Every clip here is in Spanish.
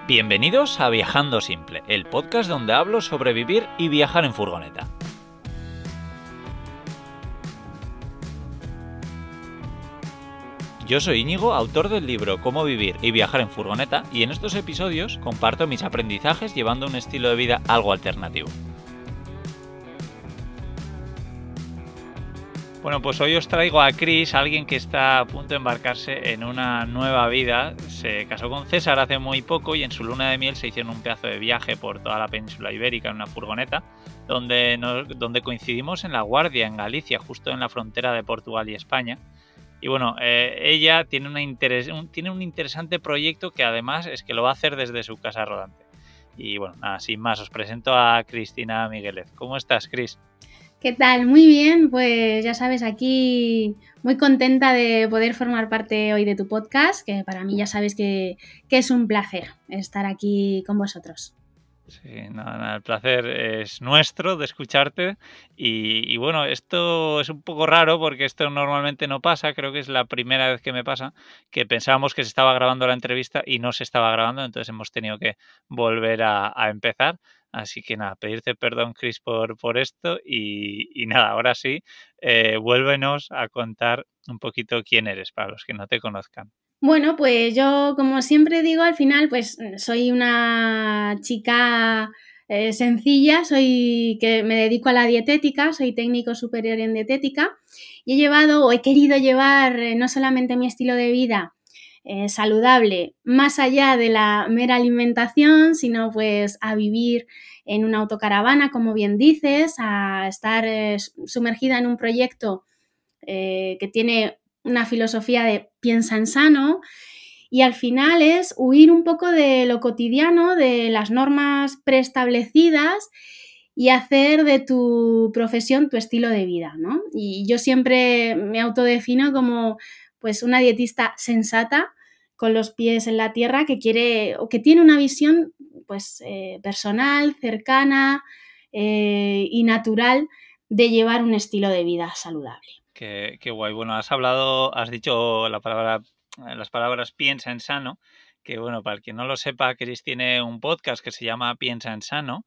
Bienvenidos a Viajando Simple, el podcast donde hablo sobre vivir y viajar en furgoneta. Yo soy Íñigo, autor del libro Cómo vivir y viajar en furgoneta, y en estos episodios comparto mis aprendizajes llevando un estilo de vida algo alternativo. Bueno, pues hoy os traigo a Chris, alguien que está a punto de embarcarse en una nueva vida. Se casó con César hace muy poco y en su luna de miel se hicieron un pedazo de viaje por toda la península ibérica en una furgoneta, donde coincidimos en La Guardia, en Galicia, justo en la frontera de Portugal y España. Y bueno, ella tiene un interesante proyecto que además es que lo va a hacer desde su casa rodante. Y bueno, nada, sin más, os presento a Cristina Migueles. ¿Cómo estás, Cris? ¿Qué tal? Muy bien, pues ya sabes, aquí muy contenta de poder formar parte hoy de tu podcast, que para mí ya sabes que es un placer estar aquí con vosotros. Sí, nada, el placer es nuestro de escucharte y bueno, esto es un poco raro porque esto normalmente no pasa, creo que es la primera vez que me pasa, que pensábamos que se estaba grabando la entrevista y no se estaba grabando, entonces hemos tenido que volver a empezar. Así que nada, pedirte perdón, Chris, por esto y nada, ahora sí, vuélvenos a contar un poquito quién eres para los que no te conozcan. Bueno, pues yo, como siempre digo, al final, pues soy una chica sencilla, que me dedico a la dietética, soy técnico superior en dietética y he querido llevar no solamente mi estilo de vida saludable más allá de la mera alimentación, sino pues a vivir en una autocaravana, como bien dices, a estar sumergida en un proyecto que tiene una filosofía de piensa en sano y al final es huir un poco de lo cotidiano, de las normas preestablecidas y hacer de tu profesión tu estilo de vida, ¿no? Y yo siempre me autodefino como pues una dietista sensata con los pies en la tierra que quiere o que tiene una visión pues personal, cercana y natural de llevar un estilo de vida saludable. Qué guay. Bueno, has dicho las palabras piensa en sano, que bueno, para el que no lo sepa, Chris tiene un podcast que se llama Piensa en Sano,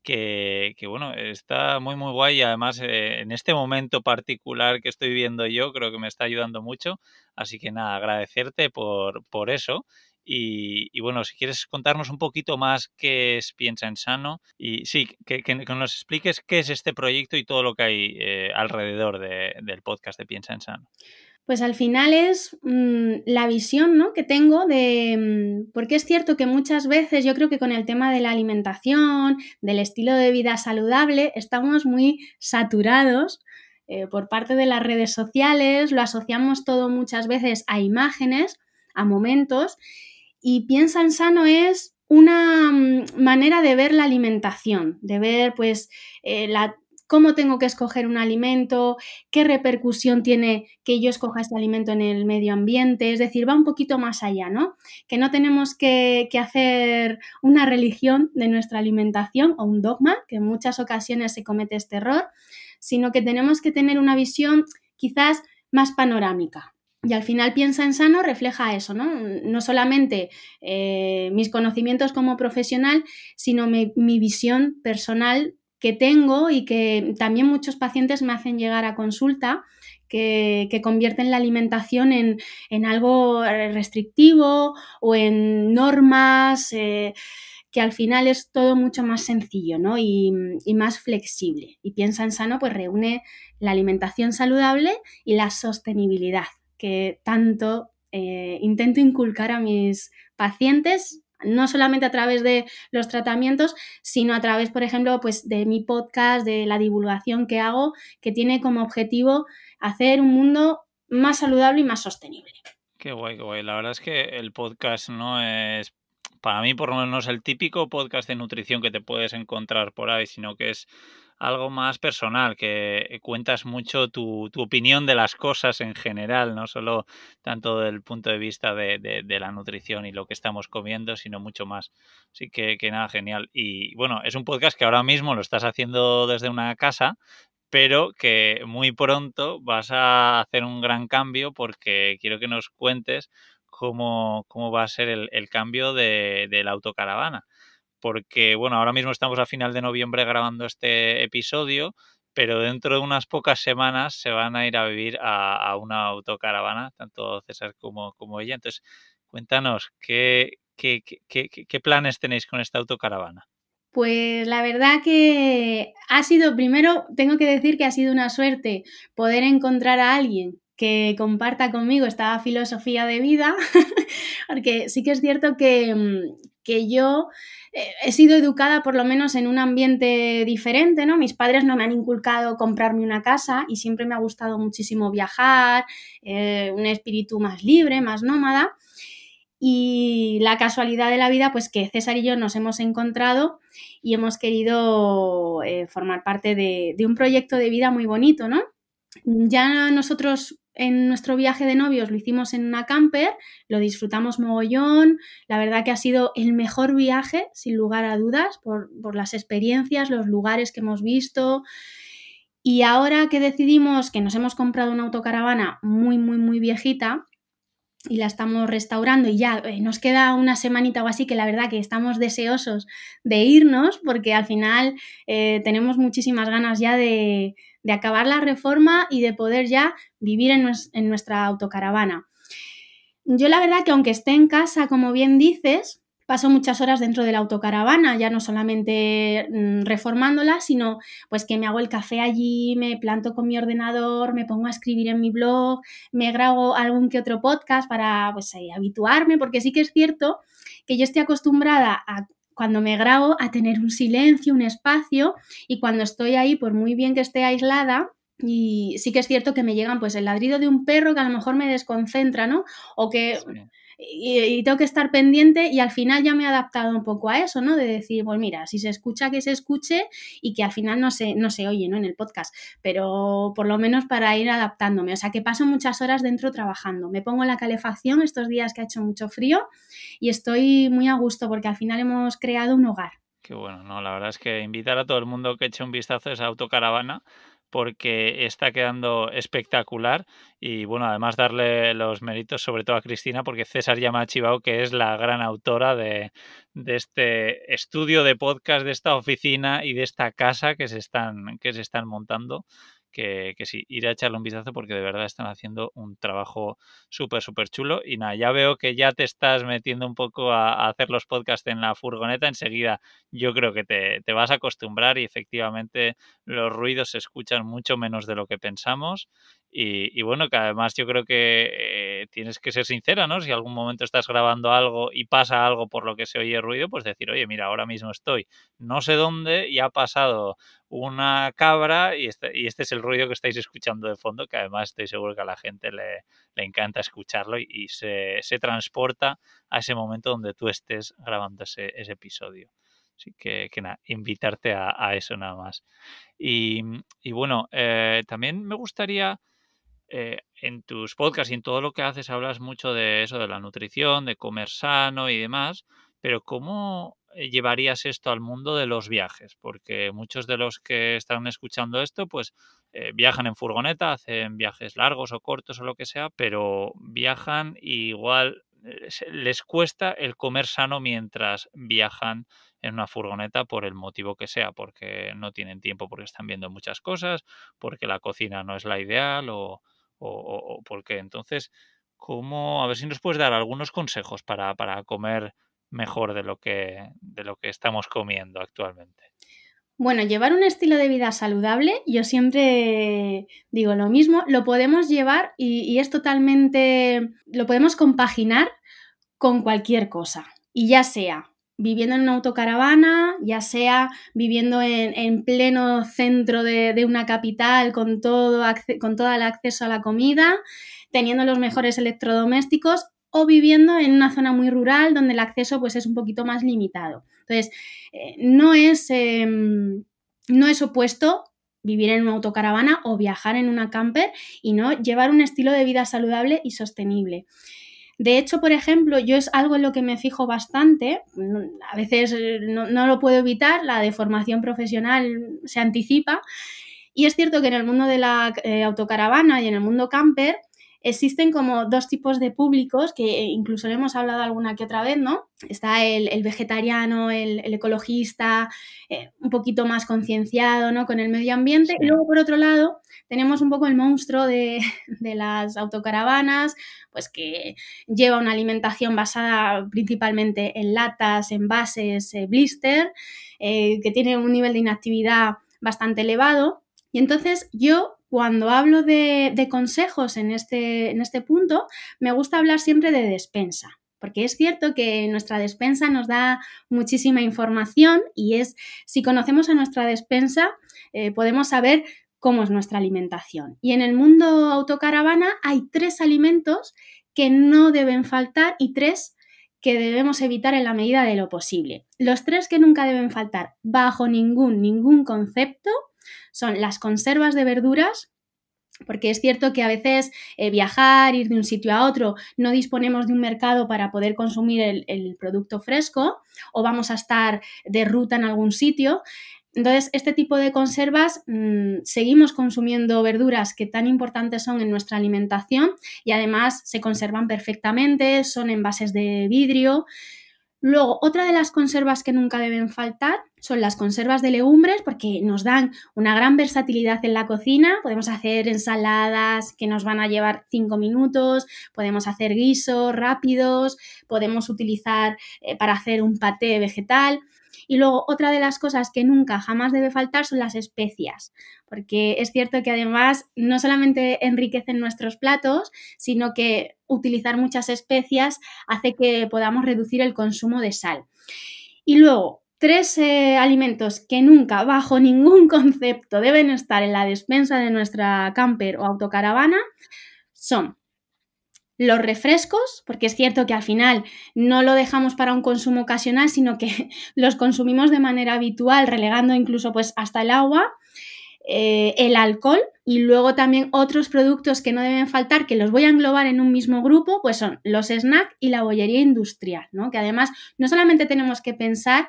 que bueno, está muy guay y además en este momento particular que estoy viviendo yo, creo que me está ayudando mucho. Así que nada, agradecerte por eso. Y bueno, si quieres contarnos un poquito más qué es Piensa en Sano y sí, que nos expliques qué es este proyecto y todo lo que hay alrededor del podcast de Piensa en Sano. Pues al final es la visión, ¿no?, que tengo de... porque es cierto que muchas veces yo creo que con el tema de la alimentación, del estilo de vida saludable, estamos muy saturados por parte de las redes sociales, lo asociamos todo muchas veces a imágenes, a momentos, y Piensa en Sano es una manera de ver la alimentación, de ver pues cómo tengo que escoger un alimento, qué repercusión tiene que yo escoja este alimento en el medio ambiente, es decir, va un poquito más allá, ¿no? Que no tenemos que hacer una religión de nuestra alimentación o un dogma, que en muchas ocasiones se comete este error, sino que tenemos que tener una visión quizás más panorámica. Y al final Piensa en Sano refleja eso, ¿no? No solamente mis conocimientos como profesional, sino mi visión personal que tengo y que también muchos pacientes me hacen llegar a consulta, que convierten la alimentación en algo restrictivo o en normas que al final es todo mucho más sencillo, ¿no? y más flexible. Y Piensa en Sano pues reúne la alimentación saludable y la sostenibilidad que tanto intento inculcar a mis pacientes, no solamente a través de los tratamientos, sino a través, por ejemplo, pues de mi podcast, de la divulgación que hago, que tiene como objetivo hacer un mundo más saludable y más sostenible. Qué guay, qué guay. La verdad es que el podcast no es, para mí por lo menos, el típico podcast de nutrición que te puedes encontrar por ahí, sino que es algo más personal, que cuentas mucho tu opinión de las cosas en general, no solo tanto del punto de vista de la nutrición y lo que estamos comiendo, sino mucho más. Así que nada, genial. Y bueno, es un podcast que ahora mismo lo estás haciendo desde una casa, pero que muy pronto vas a hacer un gran cambio porque quiero que nos cuentes cómo va a ser el cambio de la autocaravana. Porque, bueno, ahora mismo estamos a final de noviembre grabando este episodio, pero dentro de unas pocas semanas se van a ir a vivir a una autocaravana, tanto César como ella. Entonces, cuéntanos, ¿qué planes tenéis con esta autocaravana? Pues la verdad que ha sido, primero tengo que decir que ha sido una suerte poder encontrar a alguien que comparta conmigo esta filosofía de vida, porque sí que es cierto que yo he sido educada por lo menos en un ambiente diferente, ¿no? Mis padres no me han inculcado comprarme una casa y siempre me ha gustado muchísimo viajar, un espíritu más libre, más nómada. Y la casualidad de la vida, pues que César y yo nos hemos encontrado y hemos querido formar parte de un proyecto de vida muy bonito, ¿no? Ya nosotros en nuestro viaje de novios lo hicimos en una camper, lo disfrutamos mogollón, la verdad que ha sido el mejor viaje, sin lugar a dudas, por las experiencias, los lugares que hemos visto. Y ahora que decidimos que nos hemos comprado una autocaravana muy, muy, muy viejita, y la estamos restaurando y ya nos queda una semanita o así que la verdad que estamos deseosos de irnos porque al final tenemos muchísimas ganas ya de acabar la reforma y de poder ya vivir en nuestra autocaravana. Yo la verdad que aunque esté en casa, como bien dices, paso muchas horas dentro de la autocaravana, ya no solamente reformándola, sino pues que me hago el café allí, me planto con mi ordenador, me pongo a escribir en mi blog, me grabo algún que otro podcast para pues habituarme, porque sí que es cierto que yo estoy acostumbrada a cuando me grabo a tener un silencio, un espacio, y cuando estoy ahí, por muy bien que esté aislada, y sí que es cierto que me llegan pues el ladrido de un perro que a lo mejor me desconcentra, ¿no? O que Sí. y tengo que estar pendiente y al final ya me he adaptado un poco a eso, ¿no? De decir, pues mira, si se escucha, que se escuche y que al final no se oye, ¿no? En el podcast, pero por lo menos para ir adaptándome. O sea, que paso muchas horas dentro trabajando. Me pongo en la calefacción estos días que ha hecho mucho frío y estoy muy a gusto porque al final hemos creado un hogar. Qué bueno, no, la verdad es que invitar a todo el mundo que eche un vistazo a esa autocaravana porque está quedando espectacular y bueno, además darle los méritos sobre todo a Cristina porque César ya me ha chivado que es la gran autora de este estudio de podcast, de esta oficina y de esta casa que se están montando. Que sí, ir a echarle un vistazo porque de verdad están haciendo un trabajo súper, súper chulo. Y nada, ya veo que ya te estás metiendo un poco a hacer los podcasts en la furgoneta. Enseguida yo creo que te vas a acostumbrar y efectivamente los ruidos se escuchan mucho menos de lo que pensamos. Y bueno, que además yo creo que tienes que ser sincera, ¿no? Si algún momento estás grabando algo y pasa algo por lo que se oye ruido, pues decir, oye, mira, ahora mismo estoy no sé dónde y ha pasado una cabra y este es el ruido que estáis escuchando de fondo, que además estoy seguro que a la gente le encanta escucharlo y se transporta a ese momento donde tú estés grabando ese episodio. Así que nada, invitarte a eso nada más. Y bueno, también me gustaría, en tus podcasts y en todo lo que haces, hablas mucho de eso, de la nutrición, de comer sano y demás, pero ¿cómo llevarías esto al mundo de los viajes? Porque muchos de los que están escuchando esto, pues viajan en furgoneta, hacen viajes largos o cortos o lo que sea, pero viajan y igual les cuesta el comer sano mientras viajan en una furgoneta por el motivo que sea, porque no tienen tiempo, porque están viendo muchas cosas, porque la cocina no es la ideal o por qué. Entonces, ¿cómo? A ver si nos puedes dar algunos consejos para comer mejor de lo que estamos comiendo actualmente. Bueno, llevar un estilo de vida saludable, yo siempre digo lo mismo, lo podemos llevar y es totalmente, lo podemos compaginar con cualquier cosa. Y ya sea viviendo en una autocaravana, ya sea viviendo en pleno centro de una capital con todo el acceso a la comida, teniendo los mejores electrodomésticos o viviendo en una zona muy rural donde el acceso pues, es un poquito más limitado. Entonces, no es opuesto vivir en una autocaravana o viajar en una camper y no llevar un estilo de vida saludable y sostenible. De hecho, por ejemplo, yo es algo en lo que me fijo bastante, a veces no lo puedo evitar, la deformación profesional se anticipa, y es cierto que en el mundo de la autocaravana y en el mundo camper existen como dos tipos de públicos, que incluso le hemos hablado alguna que otra vez, ¿no? Está el vegetariano, el ecologista, un poquito más concienciado, ¿no? Con el medio ambiente. Sí. Y luego, por otro lado, tenemos un poco el monstruo de las autocaravanas, pues que lleva una alimentación basada principalmente en latas, envases, blister, que tiene un nivel de inactividad bastante elevado. Y entonces yo, cuando hablo de consejos en este punto, me gusta hablar siempre de despensa. Porque es cierto que nuestra despensa nos da muchísima información y si conocemos a nuestra despensa, podemos saber cómo es nuestra alimentación. Y en el mundo autocaravana hay 3 alimentos que no deben faltar y 3 que debemos evitar en la medida de lo posible. Los 3 que nunca deben faltar bajo ningún concepto son las conservas de verduras, porque es cierto que a veces viajar, ir de un sitio a otro, no disponemos de un mercado para poder consumir el producto fresco o vamos a estar de ruta en algún sitio. Entonces, este tipo de conservas, seguimos consumiendo verduras que tan importantes son en nuestra alimentación y además se conservan perfectamente, son envases de vidrio. Luego, otra de las conservas que nunca deben faltar son las conservas de legumbres porque nos dan una gran versatilidad en la cocina. Podemos hacer ensaladas que nos van a llevar 5 minutos, podemos hacer guisos rápidos, podemos utilizar para hacer un paté vegetal. Y luego otra de las cosas que nunca jamás debe faltar son las especias, porque es cierto que además no solamente enriquecen nuestros platos, sino que utilizar muchas especias hace que podamos reducir el consumo de sal. Y luego, 3 alimentos que nunca, bajo ningún concepto, deben estar en la despensa de nuestra camper o autocaravana son los refrescos, porque es cierto que al final no lo dejamos para un consumo ocasional, sino que los consumimos de manera habitual, relegando incluso pues hasta el agua, el alcohol y luego también otros productos que no deben faltar, que los voy a englobar en un mismo grupo, pues son los snacks y la bollería industrial, ¿no? Que además no solamente tenemos que pensar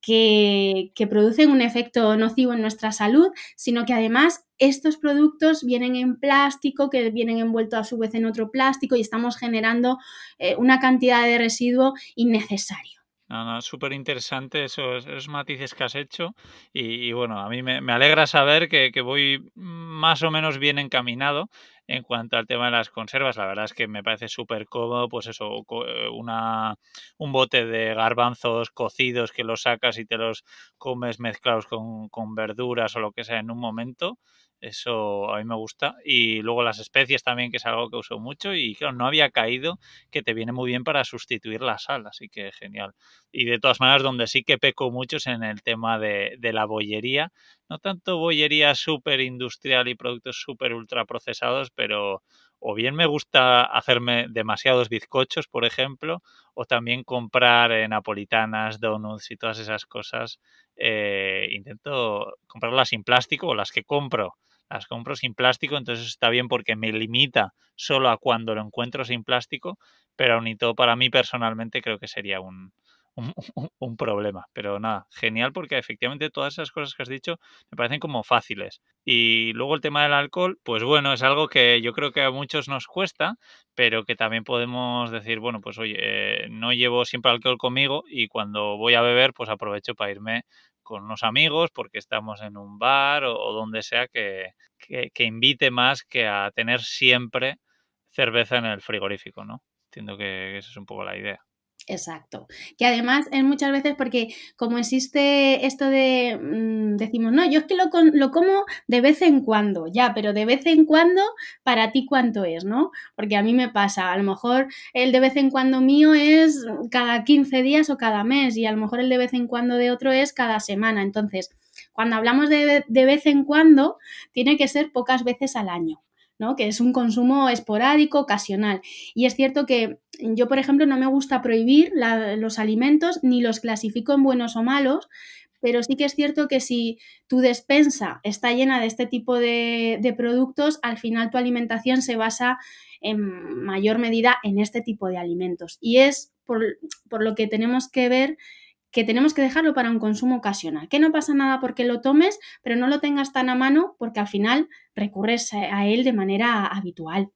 que producen un efecto nocivo en nuestra salud, sino que además estos productos vienen en plástico, que vienen envueltos a su vez en otro plástico y estamos generando una cantidad de residuo innecesario. No, súper interesante esos matices que has hecho y bueno, a mí me alegra saber que voy más o menos bien encaminado en cuanto al tema de las conservas. La verdad es que me parece súper cómodo, pues eso, un bote de garbanzos cocidos que los sacas y te los comes mezclados con verduras o lo que sea en un momento. Eso a mí me gusta. Y luego las especies también, que es algo que uso mucho y claro, no había caído que te viene muy bien para sustituir la sal, así que genial. Y de todas maneras, donde sí que peco mucho es en el tema de la bollería. No tanto bollería súper industrial y productos súper ultra procesados, pero o bien me gusta hacerme demasiados bizcochos, por ejemplo, o también comprar napolitanas, donuts y todas esas cosas. Intento comprarlas sin plástico o las que compro. Las compro sin plástico, entonces está bien porque me limita solo a cuando lo encuentro sin plástico, pero aún y todo para mí personalmente creo que sería un problema. Pero nada, genial porque efectivamente todas esas cosas que has dicho me parecen como fáciles. Y luego el tema del alcohol, pues bueno, es algo que yo creo que a muchos nos cuesta, pero que también podemos decir, bueno, pues oye, no llevo siempre alcohol conmigo y cuando voy a beber, pues aprovecho para irme con unos amigos porque estamos en un bar o donde sea que invite más que a tener siempre cerveza en el frigorífico, ¿no? Entiendo que esa es un poco la idea. Exacto. Que además es muchas veces porque como existe esto de, decimos, no, yo es que lo como de vez en cuando, ya, pero de vez en cuando, para ti, ¿cuánto es, no? Porque a mí me pasa, a lo mejor el de vez en cuando mío es cada 15 días o cada mes y a lo mejor el de vez en cuando de otro es cada semana. Entonces, cuando hablamos de vez en cuando, tiene que ser pocas veces al año, ¿no? Que es un consumo esporádico, ocasional. Y es cierto que yo, por ejemplo, no me gusta prohibir los alimentos ni los clasifico en buenos o malos, pero sí que es cierto que si tu despensa está llena de este tipo de productos, al final tu alimentación se basa en mayor medida en este tipo de alimentos. Y es por lo que tenemos que ver que tenemos que dejarlo para un consumo ocasional, que no pasa nada porque lo tomes, pero no lo tengas tan a mano porque al final recurres a él de manera habitual.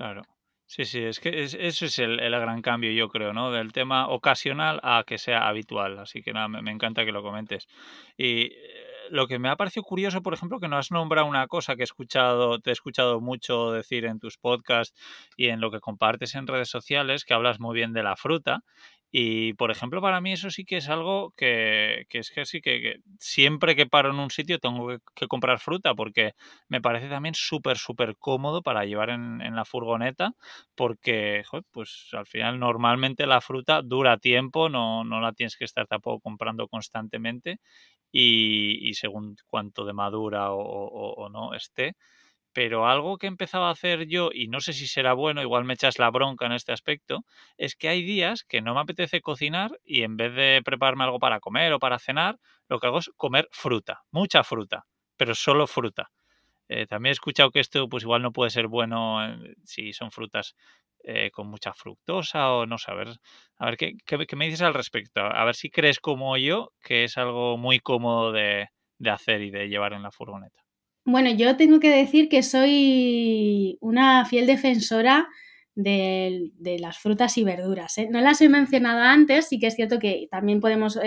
Claro. Sí, sí, es que eso es el gran cambio, yo creo, ¿no? Del tema ocasional a que sea habitual. Así que nada, me encanta que lo comentes. Y lo que me ha parecido curioso, por ejemplo, que no has nombrado una cosa que te he escuchado mucho decir en tus podcasts y en lo que compartes en redes sociales, que hablas muy bien de la fruta. Y, por ejemplo, para mí eso sí que es algo que es que sí que siempre que paro en un sitio tengo que comprar fruta porque me parece también súper, súper cómodo para llevar en la furgoneta porque, joder, pues al final normalmente la fruta dura tiempo, no la tienes que estar tampoco comprando constantemente y según cuánto de madura o no esté. Pero algo que empezaba a hacer yo, y no sé si será bueno, igual me echas la bronca en este aspecto, es que hay días que no me apetece cocinar y en vez de prepararme algo para comer o para cenar, lo que hago es comer fruta, mucha fruta, pero solo fruta. También he escuchado que esto pues igual no puede ser bueno si son frutas con mucha fructosa o no sé, a ver qué me dices al respecto. A ver si crees como yo que es algo muy cómodo de hacer y de llevar en la furgoneta. Bueno, yo tengo que decir que soy una fiel defensora de las frutas y verduras, ¿eh? No las he mencionado antes, sí que es cierto que también podemos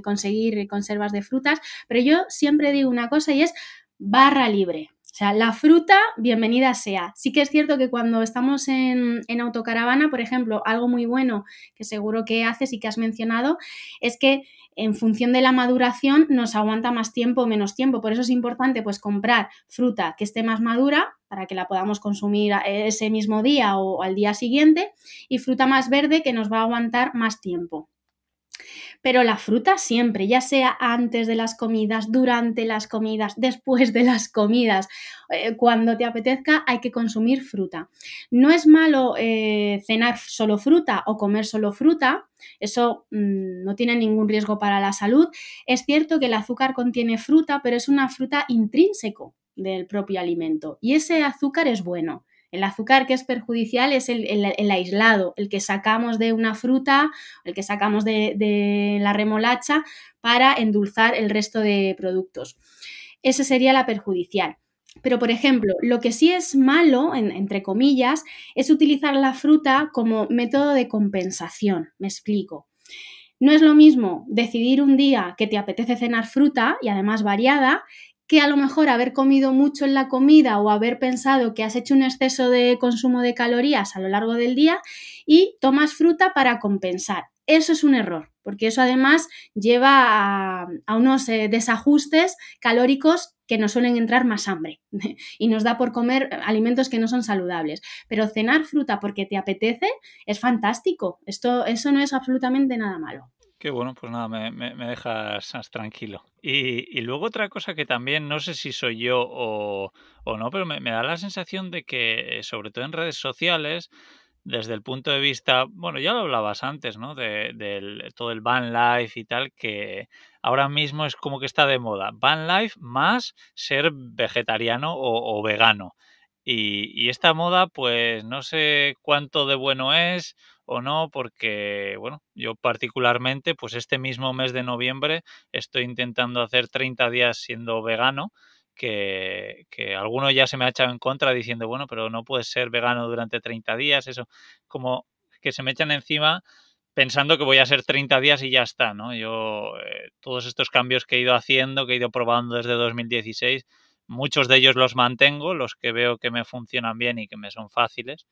conseguir conservas de frutas, pero yo siempre digo una cosa y es barra libre. O sea, la fruta, bienvenida sea. Sí que es cierto que cuando estamos en autocaravana, por ejemplo, algo muy bueno que seguro que haces y que has mencionado es que en función de la maduración nos aguanta más tiempo o menos tiempo. Por eso es importante pues comprar fruta que esté más madura para que la podamos consumir ese mismo día o al día siguiente y fruta más verde que nos va a aguantar más tiempo. Pero la fruta siempre, ya sea antes de las comidas, durante las comidas, después de las comidas, cuando te apetezca, hay que consumir fruta. No es malo cenar solo fruta o comer solo fruta, eso no tiene ningún riesgo para la salud. Es cierto que el azúcar contiene fruta, pero es una fruta intrínseco del propio alimento y ese azúcar es bueno. El azúcar que es perjudicial es el aislado, el que sacamos de una fruta, el que sacamos de la remolacha para endulzar el resto de productos. Esa sería la perjudicial. Pero, por ejemplo, lo que sí es malo, entre comillas, es utilizar la fruta como método de compensación. Me explico. No es lo mismo decidir un día que te apetece cenar fruta y además variada que a lo mejor haber comido mucho en la comida o haber pensado que has hecho un exceso de consumo de calorías a lo largo del día y tomas fruta para compensar. Eso es un error, porque eso además lleva a unos desajustes calóricos que nos suelen entrar más hambre y nos da por comer alimentos que no son saludables. Pero cenar fruta porque te apetece es fantástico. Eso no es absolutamente nada malo. Qué bueno, pues nada, me dejas más tranquilo. Y luego otra cosa que también, no sé si soy yo o no, pero me da la sensación de que, sobre todo en redes sociales, desde el punto de vista, bueno, ya lo hablabas antes, ¿no? Del todo el van life y tal, que ahora mismo es como que está de moda. Van life más ser vegetariano o vegano. Y esta moda, pues no sé cuánto de bueno es o no, porque, bueno, yo particularmente, pues este mismo mes de noviembre estoy intentando hacer 30 días siendo vegano, que alguno ya se me ha echado en contra diciendo, bueno, pero no puedes ser vegano durante 30 días, eso, como que se me echan encima pensando que voy a ser 30 días y ya está, ¿no? Yo, todos estos cambios que he ido haciendo, que he ido probando desde 2016, muchos de ellos los mantengo, los que veo que me funcionan bien y que me son fáciles,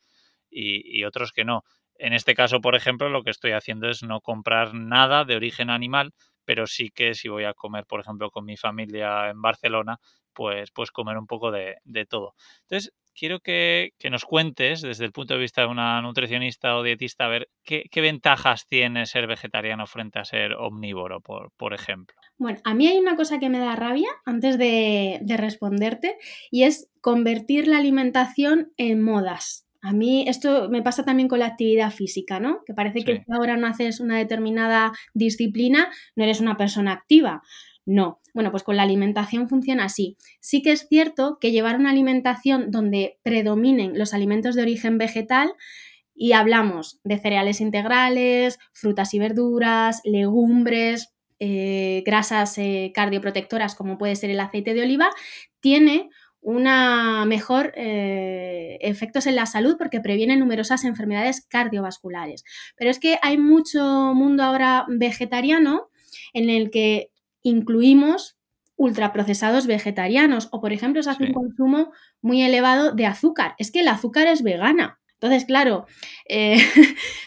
y otros que no. En este caso, por ejemplo, lo que estoy haciendo es no comprar nada de origen animal, pero sí que si voy a comer, por ejemplo, con mi familia en Barcelona, pues comer un poco de todo. Entonces, quiero que nos cuentes, desde el punto de vista de una nutricionista o dietista, a ver qué ventajas tiene ser vegetariano frente a ser omnívoro, por ejemplo. Bueno, a mí hay una cosa que me da rabia antes de responderte y es convertir la alimentación en modas. A mí esto me pasa también con la actividad física, ¿no? Que parece que Sí, si ahora no haces una determinada disciplina, no eres una persona activa. No. Bueno, pues con la alimentación funciona así. Sí que es cierto que llevar una alimentación donde predominen los alimentos de origen vegetal y hablamos de cereales integrales, frutas y verduras, legumbres, grasas cardioprotectoras como puede ser el aceite de oliva, tiene una mejor efectos en la salud porque previene numerosas enfermedades cardiovasculares. Pero es que hay mucho mundo ahora vegetariano en el que incluimos ultraprocesados vegetarianos o, por ejemplo, se hace un consumo muy elevado de azúcar. Es que el azúcar es vegana. Entonces, claro,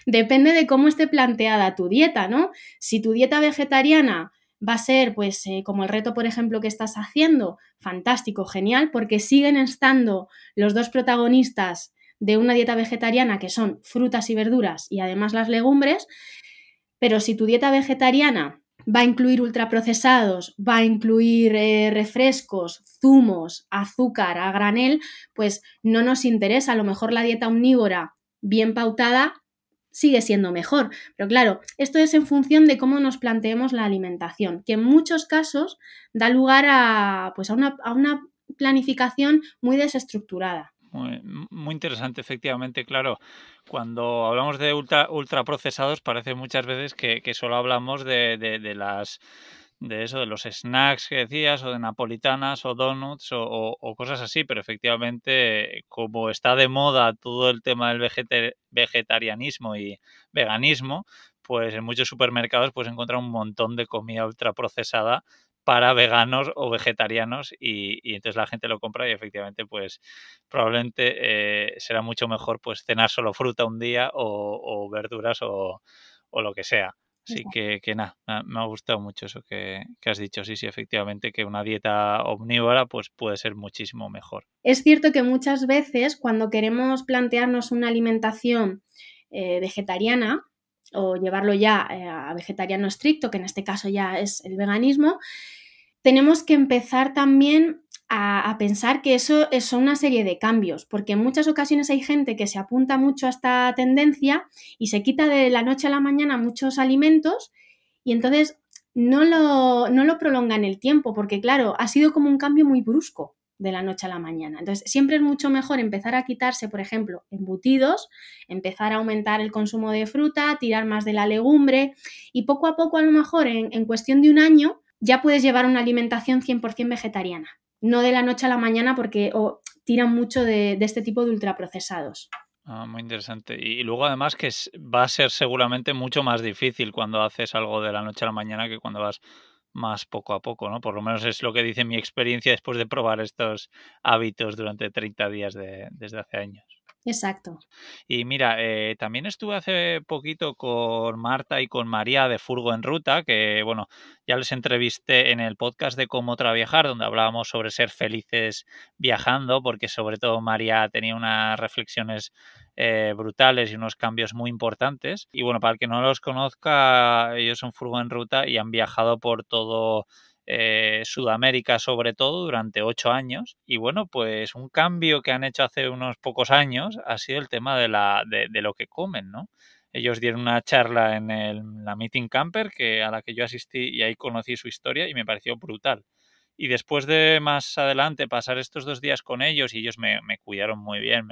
depende de cómo esté planteada tu dieta, ¿no? Si tu dieta vegetariana va a ser, pues, como el reto, por ejemplo, que estás haciendo, fantástico, genial, porque siguen estando los dos protagonistas de una dieta vegetariana, que son frutas y verduras y además las legumbres, pero si tu dieta vegetariana va a incluir ultraprocesados, va a incluir refrescos, zumos, azúcar a granel, pues no nos interesa. A lo mejor la dieta omnívora bien pautada sigue siendo mejor. Pero claro, esto es en función de cómo nos planteemos la alimentación, que en muchos casos da lugar a una planificación muy desestructurada. Muy interesante, efectivamente, claro. Cuando hablamos de ultraprocesados parece muchas veces que solo hablamos de los snacks que decías, o de napolitanas, o donuts, o cosas así, pero efectivamente, como está de moda todo el tema del vegetarianismo y veganismo, pues en muchos supermercados puedes encontrar un montón de comida ultraprocesada para veganos o vegetarianos y entonces la gente lo compra y efectivamente pues probablemente será mucho mejor pues cenar solo fruta un día o verduras o lo que sea. Así que nada, me ha gustado mucho eso que has dicho. Sí, efectivamente que una dieta omnívora pues puede ser muchísimo mejor. Es cierto que muchas veces cuando queremos plantearnos una alimentación vegetariana o llevarlo ya a vegetariano estricto, que en este caso ya es el veganismo, tenemos que empezar también a pensar que eso son una serie de cambios, porque en muchas ocasiones hay gente que se apunta mucho a esta tendencia y se quita de la noche a la mañana muchos alimentos y entonces no lo prolonga en el tiempo, porque claro, ha sido como un cambio muy brusco de la noche a la mañana. Entonces, siempre es mucho mejor empezar a quitarse, por ejemplo, embutidos, empezar a aumentar el consumo de fruta, tirar más de la legumbre y poco a poco, a lo mejor, en cuestión de un año, ya puedes llevar una alimentación 100% vegetariana. No de la noche a la mañana porque tiran mucho de este tipo de ultraprocesados. Muy interesante. Y luego además que va a ser seguramente mucho más difícil cuando haces algo de la noche a la mañana que cuando vas más poco a poco, ¿no? Por lo menos es lo que dice mi experiencia después de probar estos hábitos durante 30 días desde hace años. Exacto. Y mira, también estuve hace poquito con Marta y con María de Furgo en Ruta, que bueno, ya les entrevisté en el podcast de Cómo Otra Viajar, donde hablábamos sobre ser felices viajando, porque sobre todo María tenía unas reflexiones brutales y unos cambios muy importantes. Y bueno, para el que no los conozca, ellos son Furgo en Ruta y han viajado por todo Sudamérica sobre todo durante 8 años y bueno, pues un cambio que han hecho hace unos pocos años ha sido el tema de lo que comen, ¿no? Ellos dieron una charla en la Meeting Camper a la que yo asistí y ahí conocí su historia y me pareció brutal. Y después de más adelante pasar estos 2 días con ellos y ellos me cuidaron muy bien,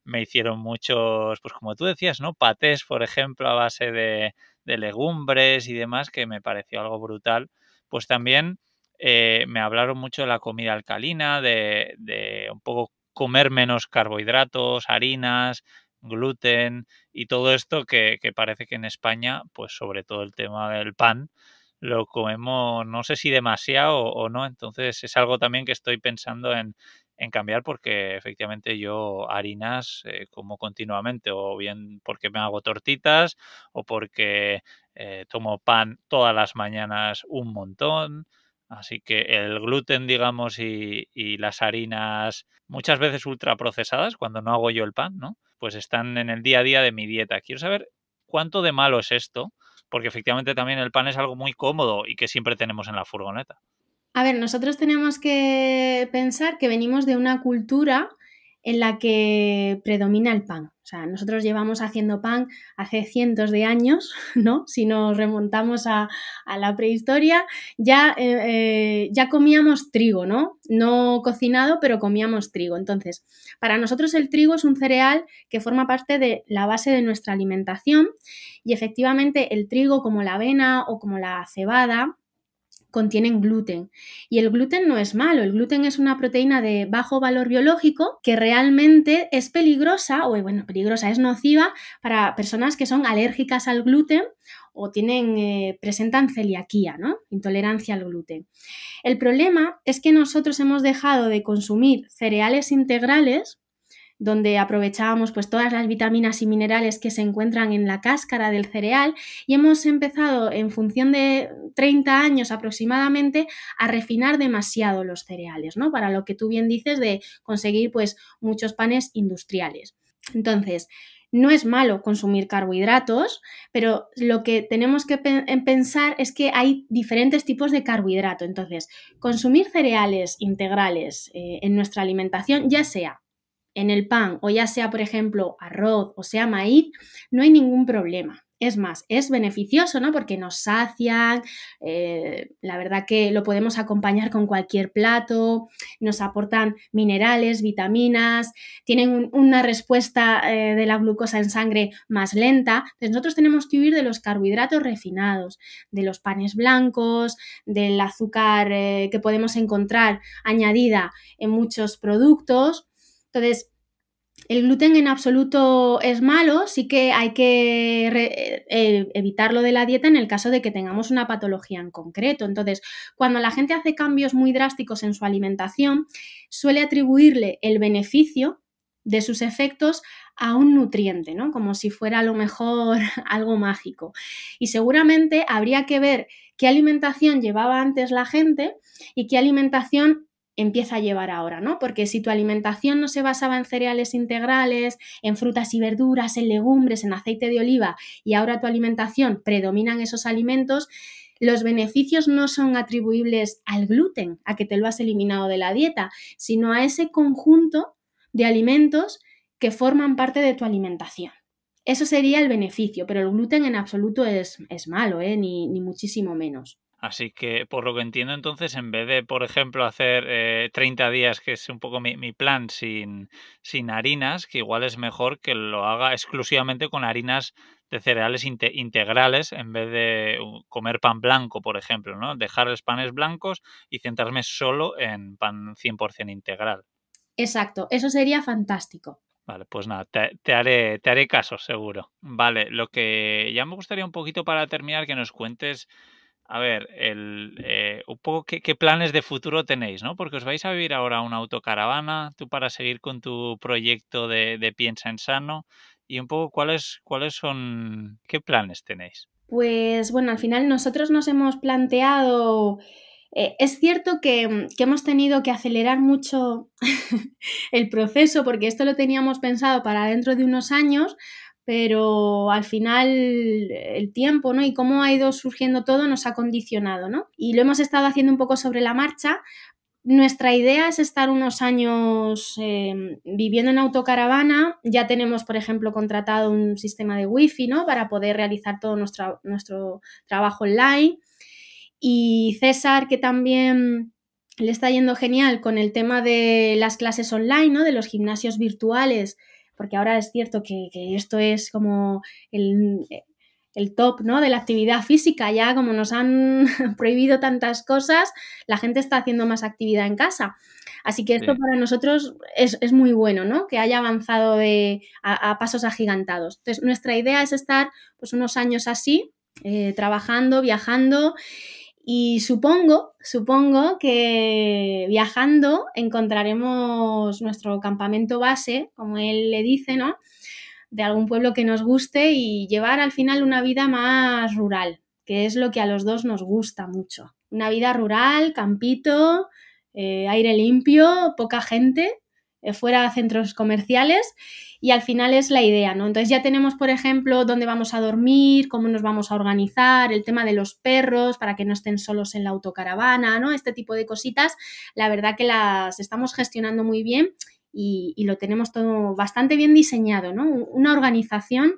me hicieron muchos, pues como tú decías, ¿no? Patés, por ejemplo, a base de legumbres y demás, que me pareció algo brutal. Pues también me hablaron mucho de la comida alcalina, de un poco comer menos carbohidratos, harinas, gluten y todo esto que parece que en España, pues sobre todo el tema del pan, lo comemos no sé si demasiado o no, entonces es algo también que estoy pensando en cambiar porque efectivamente yo harinas como continuamente o bien porque me hago tortitas o porque tomo pan todas las mañanas un montón. Así que el gluten, digamos, y las harinas, muchas veces ultraprocesadas, cuando no hago yo el pan, ¿no? Pues están en el día a día de mi dieta. Quiero saber cuánto de malo es esto, porque efectivamente también el pan es algo muy cómodo y que siempre tenemos en la furgoneta. A ver, nosotros tenemos que pensar que venimos de una cultura en la que predomina el pan. O sea, nosotros llevamos haciendo pan hace cientos de años, ¿no? Si nos remontamos a la prehistoria, ya comíamos trigo, ¿no? No cocinado, pero comíamos trigo. Entonces, para nosotros el trigo es un cereal que forma parte de la base de nuestra alimentación y efectivamente el trigo como la avena o como la cebada contienen gluten. Y el gluten no es malo, el gluten es una proteína de bajo valor biológico que realmente es peligrosa, peligrosa, es nociva para personas que son alérgicas al gluten o presentan celiaquía, ¿no? Intolerancia al gluten. El problema es que nosotros hemos dejado de consumir cereales integrales, donde aprovechábamos pues todas las vitaminas y minerales que se encuentran en la cáscara del cereal, y hemos empezado en función de 30 años aproximadamente a refinar demasiado los cereales, ¿no? Para lo que tú bien dices de conseguir pues muchos panes industriales. Entonces, no es malo consumir carbohidratos, pero lo que tenemos que pensar es que hay diferentes tipos de carbohidrato. Entonces, consumir cereales integrales en nuestra alimentación, ya sea en el pan o ya sea, por ejemplo, arroz o sea maíz, no hay ningún problema. Es más, es beneficioso, ¿no? Porque nos sacian, la verdad que lo podemos acompañar con cualquier plato, nos aportan minerales, vitaminas, tienen una respuesta de la glucosa en sangre más lenta. Entonces nosotros tenemos que huir de los carbohidratos refinados, de los panes blancos, del azúcar que podemos encontrar añadida en muchos productos. Entonces, el gluten en absoluto es malo, sí que hay que evitarlo de la dieta en el caso de que tengamos una patología en concreto. Entonces, cuando la gente hace cambios muy drásticos en su alimentación, suele atribuirle el beneficio de sus efectos a un nutriente, ¿no? Como si fuera a lo mejor algo mágico. Y seguramente habría que ver qué alimentación llevaba antes la gente y qué alimentación empieza a llevar ahora, ¿no? Porque si tu alimentación no se basaba en cereales integrales, en frutas y verduras, en legumbres, en aceite de oliva, y ahora tu alimentación predominan esos alimentos, los beneficios no son atribuibles al gluten, a que te lo has eliminado de la dieta, sino a ese conjunto de alimentos que forman parte de tu alimentación. Eso sería el beneficio, pero el gluten en absoluto es malo, ni muchísimo menos. Así que, por lo que entiendo, entonces, en vez de, por ejemplo, hacer 30 días, que es un poco mi plan, sin harinas, que igual es mejor que lo haga exclusivamente con harinas de cereales integrales, en vez de comer pan blanco, por ejemplo, ¿no? Dejar los panes blancos y centrarme solo en pan 100% integral. Exacto, eso sería fantástico. Vale, pues nada, te haré caso, seguro. Vale, lo que ya me gustaría un poquito para terminar que nos cuentes, a ver, un poco qué planes de futuro tenéis, ¿no? Porque os vais a vivir ahora a una autocaravana, tú para seguir con tu proyecto de Piensa en Sano, y un poco qué planes tenéis. Pues bueno, al final nosotros nos hemos planteado, es cierto que hemos tenido que acelerar mucho el proceso porque esto lo teníamos pensado para dentro de unos años, pero al final el tiempo, ¿no? Y cómo ha ido surgiendo todo nos ha condicionado, ¿no? Y lo hemos estado haciendo un poco sobre la marcha. Nuestra idea es estar unos años viviendo en autocaravana. Ya tenemos, por ejemplo, contratado un sistema de wifi, ¿no? Para poder realizar todo nuestro trabajo online. Y César, que también le está yendo genial con el tema de las clases online, ¿no? De los gimnasios virtuales, porque ahora es cierto que esto es como el top, ¿no? De la actividad física. Ya como nos han prohibido tantas cosas, la gente está haciendo más actividad en casa. Así que esto para nosotros es muy bueno, ¿no? Que haya avanzado a pasos agigantados. Entonces, nuestra idea es estar pues unos años así, trabajando, viajando, y supongo que viajando encontraremos nuestro campamento base, como él le dice, ¿no? De algún pueblo que nos guste y llevar al final una vida más rural, que es lo que a los dos nos gusta mucho. Una vida rural, campito, aire limpio, poca gente, fuera de centros comerciales, y al final es la idea, ¿no? Entonces ya tenemos, por ejemplo, dónde vamos a dormir, cómo nos vamos a organizar, el tema de los perros para que no estén solos en la autocaravana, ¿no? Este tipo de cositas, la verdad que las estamos gestionando muy bien y lo tenemos todo bastante bien diseñado, ¿no? Una organización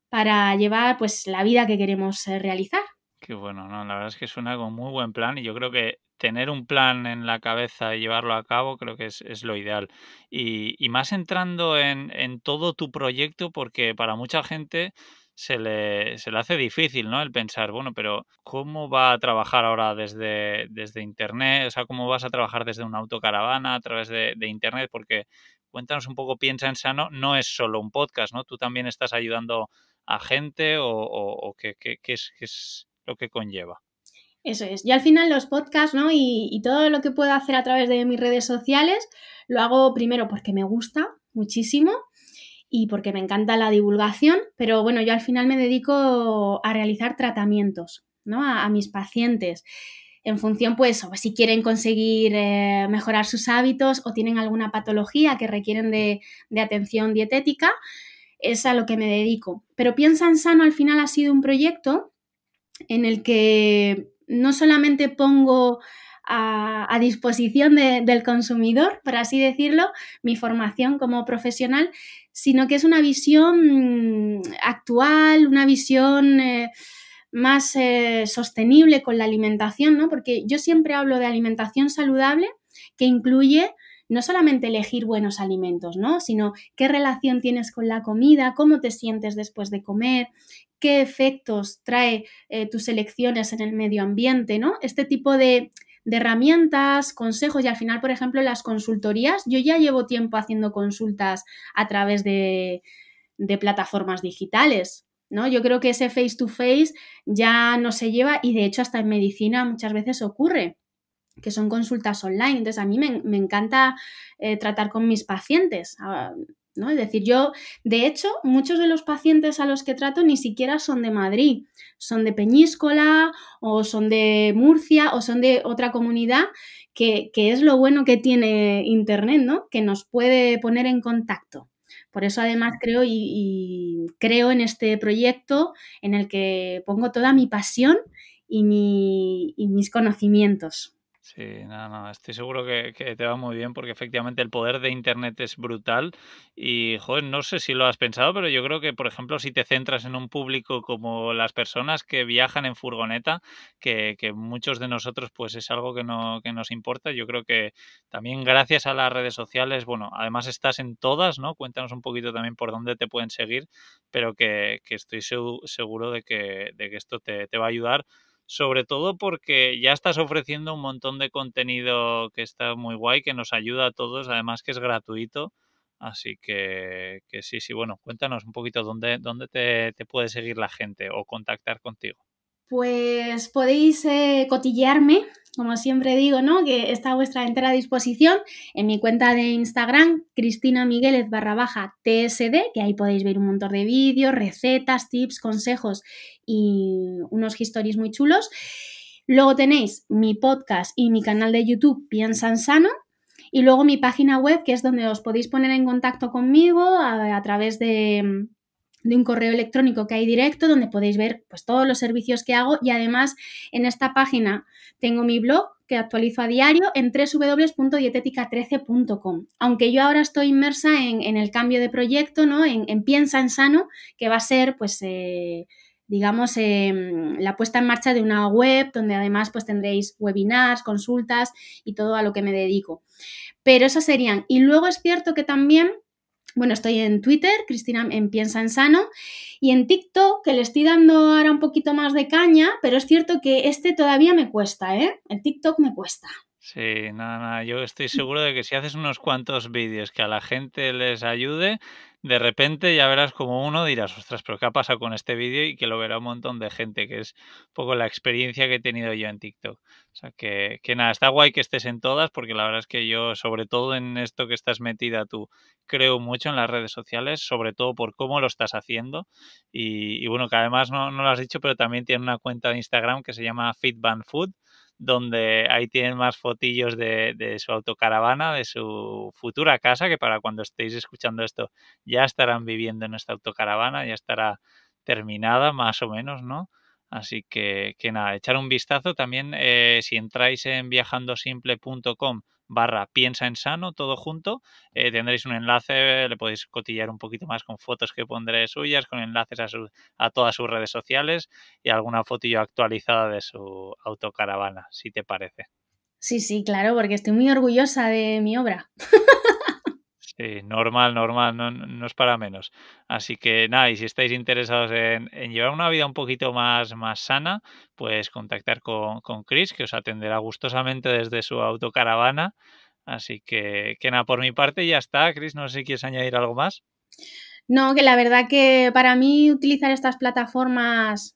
para llevar pues la vida que queremos realizar. Qué bueno, ¿no? La verdad es que suena como muy buen plan y yo creo que tener un plan en la cabeza y llevarlo a cabo creo que es lo ideal. Y más entrando en todo tu proyecto, porque para mucha gente se le hace difícil, ¿no? El pensar, bueno, pero ¿cómo va a trabajar ahora desde Internet? O sea, ¿cómo vas a trabajar desde una autocaravana a través de Internet? Porque cuéntanos un poco, Piensa en Sano, no es solo un podcast, ¿no? Tú también estás ayudando a gente o qué es lo que conlleva. Eso es. Yo al final los podcasts, ¿no? Y todo lo que puedo hacer a través de mis redes sociales lo hago primero porque me gusta muchísimo y porque me encanta la divulgación, pero bueno, yo al final me dedico a realizar tratamientos, ¿no? A mis pacientes en función, pues, o si quieren conseguir mejorar sus hábitos o tienen alguna patología que requieren de atención dietética, es a lo que me dedico. Pero Piensa en Sano al final ha sido un proyecto en el que no solamente pongo a disposición del consumidor, por así decirlo, mi formación como profesional, sino que es una visión actual, una visión más sostenible con la alimentación, ¿no? Porque yo siempre hablo de alimentación saludable que incluye no solamente elegir buenos alimentos, ¿no? Sino qué relación tienes con la comida, cómo te sientes después de comer, qué efectos trae tus elecciones en el medio ambiente, ¿no? Este tipo de herramientas, consejos y al final, por ejemplo, las consultorías. Yo ya llevo tiempo haciendo consultas a través de plataformas digitales, ¿no? Yo creo que ese face to face ya no se lleva y de hecho hasta en medicina muchas veces ocurre que son consultas online. Entonces, a mí me encanta tratar con mis pacientes, ¿no? Es decir, yo, de hecho, muchos de los pacientes a los que trato ni siquiera son de Madrid, son de Peñíscola o son de Murcia o son de otra comunidad que es lo bueno que tiene Internet, ¿no? Que nos puede poner en contacto. Por eso, además, creo en este proyecto en el que pongo toda mi pasión y mis conocimientos. Sí, no, estoy seguro que te va muy bien porque efectivamente el poder de Internet es brutal y, joder, no sé si lo has pensado, pero yo creo que, por ejemplo, si te centras en un público como las personas que viajan en furgoneta, que muchos de nosotros pues es algo que nos importa, yo creo que también gracias a las redes sociales, bueno, además estás en todas, ¿no? Cuéntanos un poquito también por dónde te pueden seguir, pero que estoy seguro de que esto te va a ayudar sobre todo porque ya estás ofreciendo un montón de contenido que está muy guay, que nos ayuda a todos, además que es gratuito. Así que sí, sí, bueno, cuéntanos un poquito dónde te puede seguir la gente o contactar contigo. Pues podéis cotillearme, como siempre digo, ¿no? Que está a vuestra entera disposición en mi cuenta de Instagram, Cristina Migueles _TSD, que ahí podéis ver un montón de vídeos, recetas, tips, consejos y unos historias muy chulos. Luego tenéis mi podcast y mi canal de YouTube, Piensa en Sano, y luego mi página web, que es donde os podéis poner en contacto conmigo a través de un correo electrónico que hay directo donde podéis ver pues todos los servicios que hago y además en esta página tengo mi blog que actualizo a diario en www.dietética13.com. Aunque yo ahora estoy inmersa en el cambio de proyecto, ¿no? En Piensa en Sano, que va a ser pues digamos, la puesta en marcha de una web donde además pues tendréis webinars, consultas y todo a lo que me dedico. Pero esas serían. Y luego es cierto que también, bueno, estoy en Twitter, Cristina en Piensa en Sano, y en TikTok, que le estoy dando ahora un poquito más de caña, pero es cierto que este todavía me cuesta, ¿eh? El TikTok me cuesta. Sí, nada, yo estoy seguro de que si haces unos cuantos vídeos que a la gente les ayude, de repente ya verás como uno dirás, ostras, pero ¿qué ha pasado con este vídeo? Y que lo verá un montón de gente, que es un poco la experiencia que he tenido yo en TikTok. O sea, que nada, está guay que estés en todas, porque la verdad es que yo, sobre todo en esto que estás metida tú, creo mucho en las redes sociales, sobre todo por cómo lo estás haciendo. Y bueno, que además no lo has dicho, pero también tiene una cuenta de Instagram que se llama Fit Food, donde ahí tienen más fotillos de su autocaravana, de su futura casa, que para cuando estéis escuchando esto ya estarán viviendo en esta autocaravana, ya estará terminada más o menos, ¿no? Así que nada, echar un vistazo también si entráis en viajandosimple.com/piensa en sano, todo junto, tendréis un enlace, le podéis cotillar un poquito más con fotos que pondré suyas, con enlaces a todas sus redes sociales y alguna fotillo actualizada de su autocaravana, si te parece. Sí, sí, claro, porque estoy muy orgullosa de mi obra. Sí, normal, no es para menos. Así que nada, y si estáis interesados en llevar una vida un poquito más sana, pues contactar con Chris, que os atenderá gustosamente desde su autocaravana. Así que nada, por mi parte ya está. Chris, no sé si quieres añadir algo más. No, que la verdad que para mí utilizar estas plataformas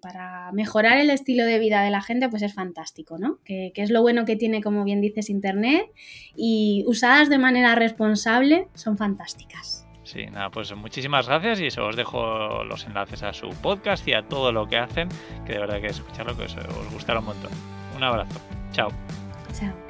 para mejorar el estilo de vida de la gente, pues es fantástico, ¿no? Que es lo bueno que tiene, como bien dices, Internet, y usadas de manera responsable son fantásticas. Sí, nada, pues muchísimas gracias y eso, os dejo los enlaces a su podcast y a todo lo que hacen, que de verdad que escucharlo que os gustará un montón. Un abrazo. Chao. Chao.